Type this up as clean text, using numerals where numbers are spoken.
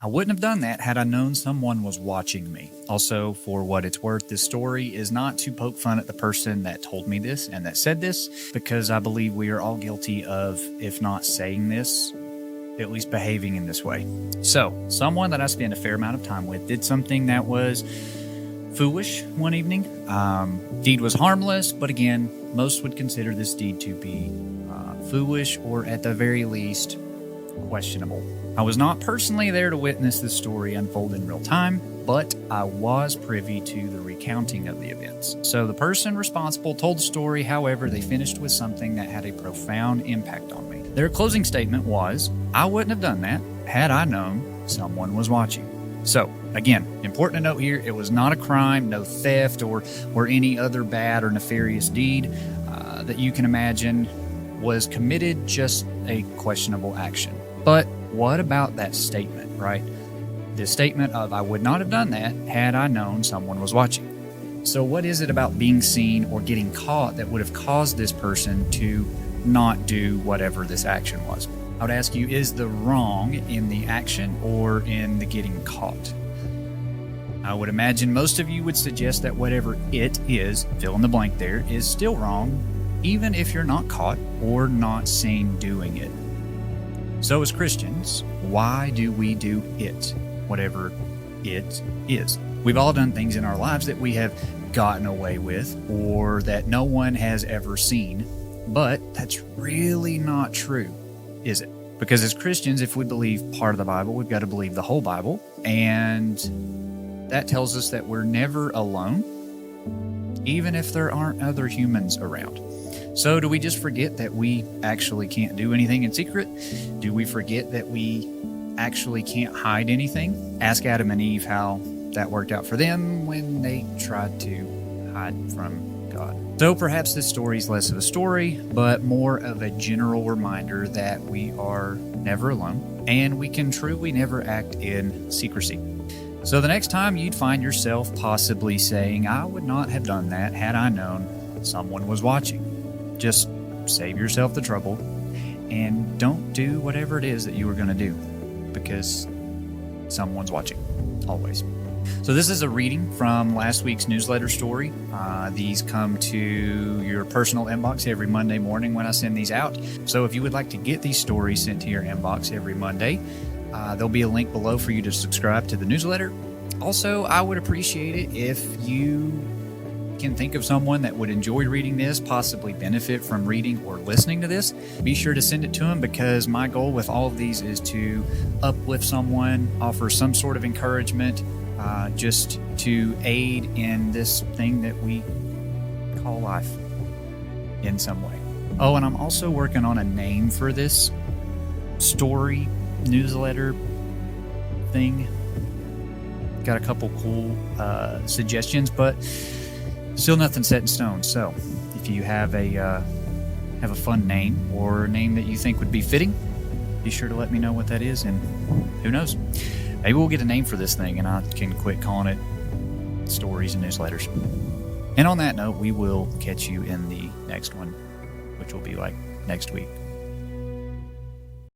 I wouldn't have done that had I known someone was watching me. Also, for what it's worth, this story is not to poke fun at the person that told me this and that said this, because I believe we are all guilty of, if not saying this, at least behaving in this way. So, someone that I spent a fair amount of time with did something that was foolish one evening. Deed was harmless, but again, most would consider this deed to be foolish, or at the very least, questionable. I was not personally there to witness this story unfold in real time, but I was privy to the recounting of the events. So the person responsible told the story, however, they finished with something that had a profound impact on me. Their closing statement was, I wouldn't have done that had I known someone was watching. So, again, important to note here, it was not a crime, no theft, or any other bad or nefarious deed that you can imagine was committed, just a questionable action. But what about that statement, right? The statement of, I would not have done that had I known someone was watching. So what is it about being seen or getting caught that would have caused this person to not do whatever this action was? I would ask you, is the wrong in the action or in the getting caught? I would imagine most of you would suggest that whatever it is, fill in the blank there, is still wrong, even if you're not caught or not seen doing it. So as Christians, why do we do it, whatever it is? We've all done things in our lives that we have gotten away with or that no one has ever seen, but that's really not true, is it? Because as Christians, if we believe part of the Bible, we've got to believe the whole Bible, and that tells us that we're never alone, even if there aren't other humans around. So do we just forget that we actually can't do anything in secret? Do we forget that we actually can't hide anything? Ask Adam and Eve how that worked out for them when they tried to hide from God. So perhaps this story is less of a story, but more of a general reminder that we are never alone and we can truly never act in secrecy. So the next time you'd find yourself possibly saying, I would not have done that had I known someone was watching. Just save yourself the trouble and don't do whatever it is that you were going to do, because someone's watching, always. So this is a reading from last week's newsletter story. These come to your personal inbox every Monday morning when I send these out. So if you would like to get these stories sent to your inbox every Monday, there'll be a link below for you to subscribe to the newsletter. Also, I would appreciate it if you can think of someone that would enjoy reading this, possibly benefit from reading or listening to this. Be sure to send it to them, because my goal with all of these is to uplift someone, offer some sort of encouragement, just to aid in this thing that we call life in some way. Oh, and I'm also working on a name for this story newsletter thing. Got a couple cool suggestions, but still nothing set in stone. So if you have a fun name or a name that you think would be fitting, be sure to let me know what that is, and who knows, maybe we'll get a name for this thing and I can quit calling it stories and newsletters. And on that note, we will catch you in the next one, which will be like next week.